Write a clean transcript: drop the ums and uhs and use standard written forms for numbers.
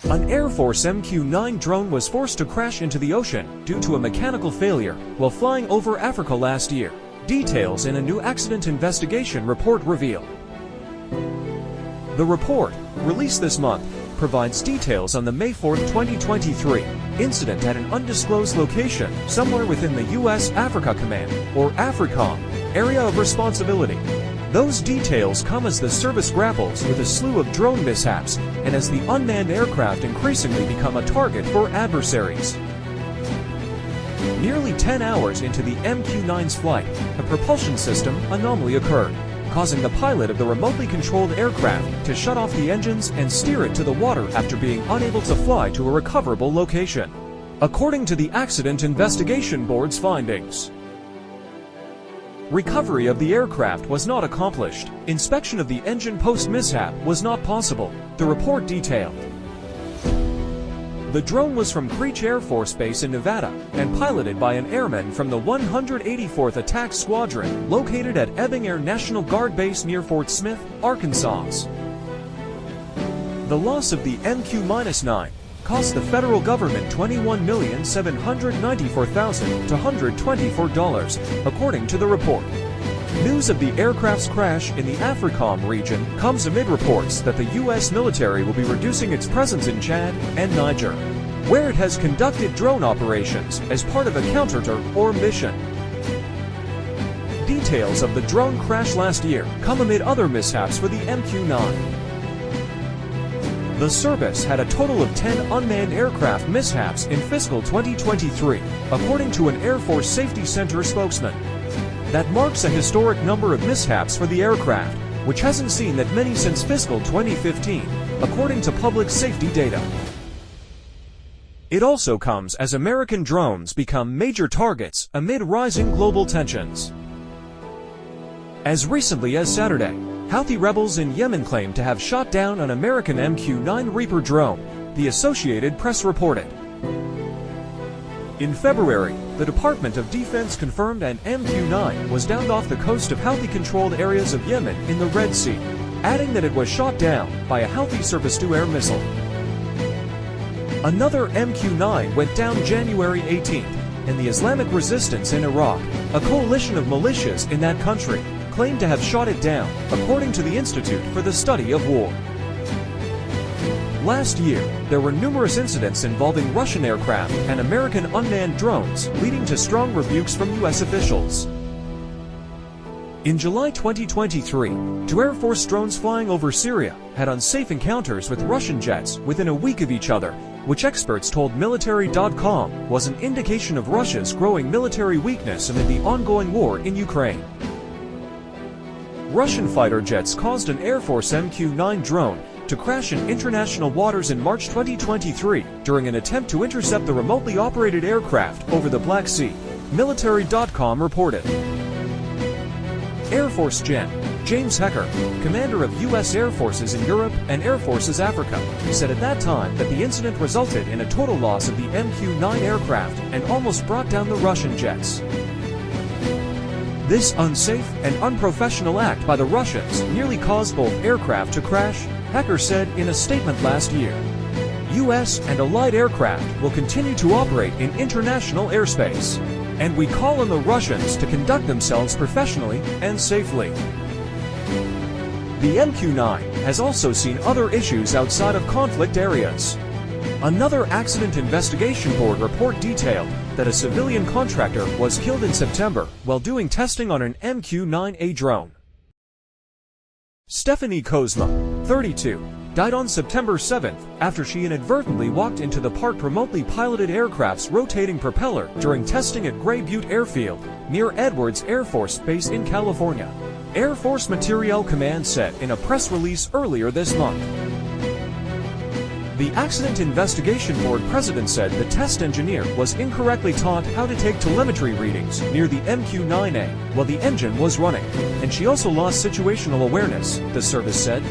An Air Force MQ-9 drone was forced to crash into the ocean due to a mechanical failure while flying over Africa last year. Details in a new accident investigation report reveal. The report, released this month, provides details on the May 4, 2023, incident at an undisclosed location somewhere within the U.S. Africa Command, or AFRICOM, area of responsibility. Those details come as the service grapples with a slew of drone mishaps and as the unmanned aircraft increasingly become a target for adversaries. Nearly 10 hours into the MQ-9's flight, a propulsion system anomaly occurred, causing the pilot of the remotely controlled aircraft to shut off the engines and steer it to the water after being unable to fly to a recoverable location, according to the Accident Investigation Board's findings. Recovery of the aircraft was not accomplished. Inspection of the engine post-mishap was not possible, the report detailed. The drone was from Creech Air Force Base in Nevada and piloted by an airman from the 184th Attack Squadron located at Ebbing Air National Guard Base near Fort Smith, Arkansas. The loss of the MQ-9 cost the federal government $21,794,224, according to the report. News of the aircraft's crash in the AFRICOM region comes amid reports that the U.S. military will be reducing its presence in Chad and Niger, where it has conducted drone operations as part of a counter or mission. Details of the drone crash last year come amid other mishaps for the MQ-9. The service had a total of 10 unmanned aircraft mishaps in fiscal 2023, according to an Air Force Safety Center spokesman. That marks a historic number of mishaps for the aircraft, which hasn't seen that many since fiscal 2015, according to public safety data. It also comes as American drones become major targets amid rising global tensions. As recently as Saturday, Houthi rebels in Yemen claimed to have shot down an American MQ-9 Reaper drone, the Associated Press reported. In February, the Department of Defense confirmed an MQ-9 was downed off the coast of Houthi-controlled areas of Yemen in the Red Sea, adding that it was shot down by a Houthi surface-to-air missile. Another MQ-9 went down January 18th, and the Islamic Resistance in Iraq, a coalition of militias in that country, claimed to have shot it down, according to the Institute for the Study of War. Last year, there were numerous incidents involving Russian aircraft and American unmanned drones, leading to strong rebukes from U.S. officials. In July 2023, two Air Force drones flying over Syria had unsafe encounters with Russian jets within a week of each other, which experts told military.com was an indication of Russia's growing military weakness amid the ongoing war in Ukraine. Russian fighter jets caused an Air Force MQ-9 drone to crash in international waters in March 2023 during an attempt to intercept the remotely operated aircraft over the Black Sea, military.com reported. Air Force Gen. James Hecker, commander of U.S. Air Forces in Europe and Air Forces Africa, said at that time that the incident resulted in a total loss of the MQ-9 aircraft and almost brought down the Russian jets. This unsafe and unprofessional act by the Russians nearly caused both aircraft to crash, Hecker said in a statement last year. U.S. and allied aircraft will continue to operate in international airspace, and we call on the Russians to conduct themselves professionally and safely. The MQ-9 has also seen other issues outside of conflict areas. Another Accident Investigation Board report detailed that a civilian contractor was killed in September while doing testing on an MQ-9A drone. Stephanie Kozma, 32, died on September 7th after she inadvertently walked into the parked remotely piloted aircraft's rotating propeller during testing at Gray Butte Airfield, near Edwards Air Force Base in California, Air Force Materiel Command said in a press release earlier this month. The Accident Investigation Board president said the test engineer was incorrectly taught how to take telemetry readings near the MQ-9A while the engine was running, and she also lost situational awareness, the service said.